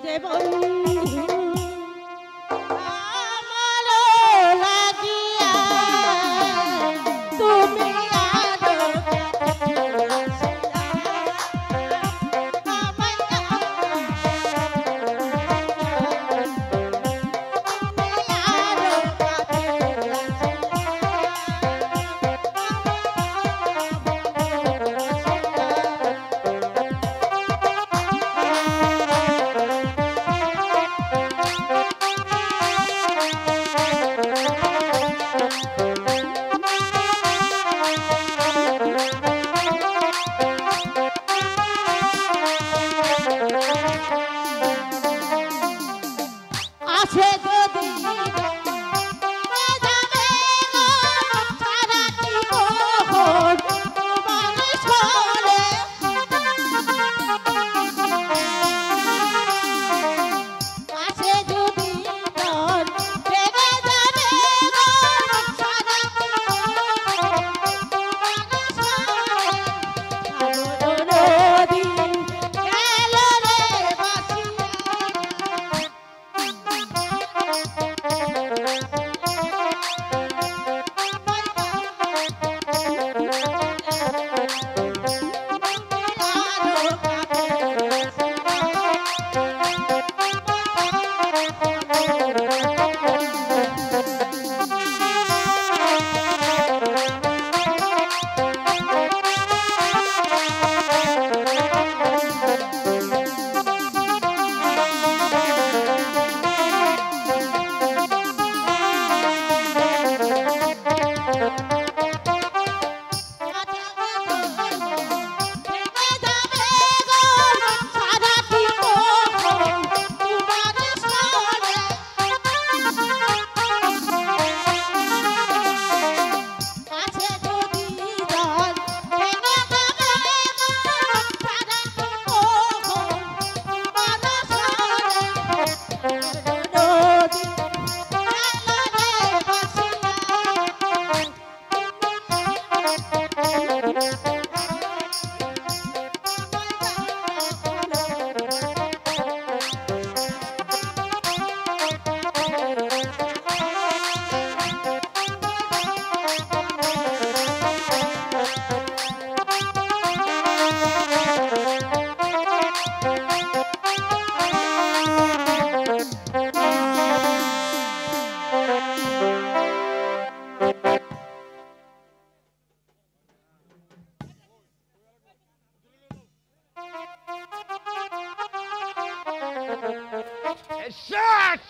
যে বন্ধু আমারও লাগিয়া তুমি আরো আছে যদি যাবে সারা জীবন তোমার সরে আছে যদি মন ভেঙে যাবে সারা জীবন তোমার সরে গেল রে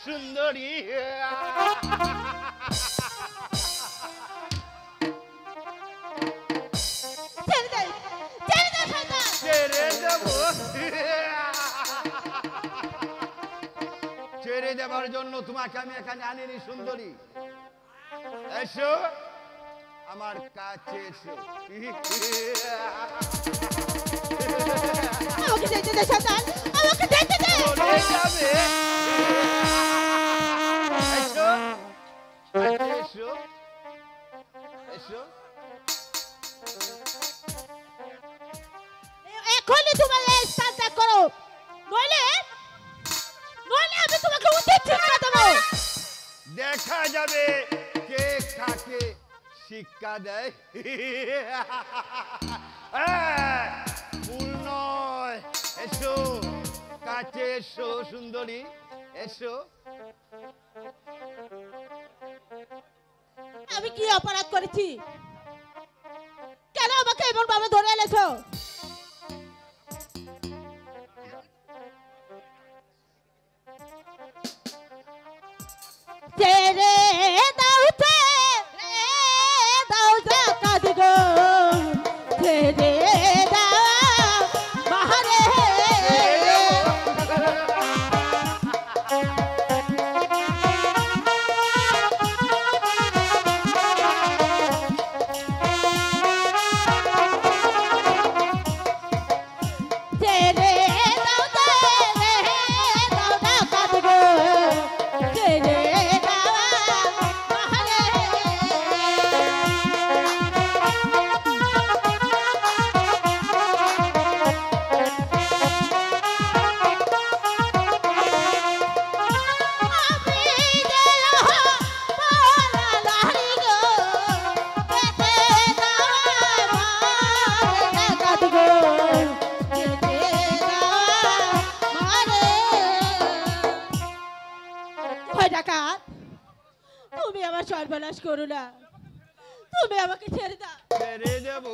সুন্দরী ছেড়ে দেবার জন্য তোমাকে আমি এখানে আনিনি সুন্দরী। এসো আমার কাছে এসো। আমাকে যেতে দে সন্তান, আমাকে যেতে দে। চলে যাবে। এসো এসো এসো। এখনই তোমার এই স্থান ত্যাগ করো, নইলে আমি তোমাকে উচিত শিক্ষা দেবো। দেখা যাবে কে কাকে শিক্ষা দেয়। ভুল নয়, এসো কাছে এসো সুন্দরী, এসো। আমি কি অপরাধ করেছি? কেন আমাকে এমন ভাবে ধরে এনেছো? ছেড়ে দাও কাঁদি গো, ছেড়ে দাও বাহারে। ডাকাত, তুমি আমার সর্বনাশ করো না, তুমি আমাকে ছেড়ে দাও। ছেড়ে দেবো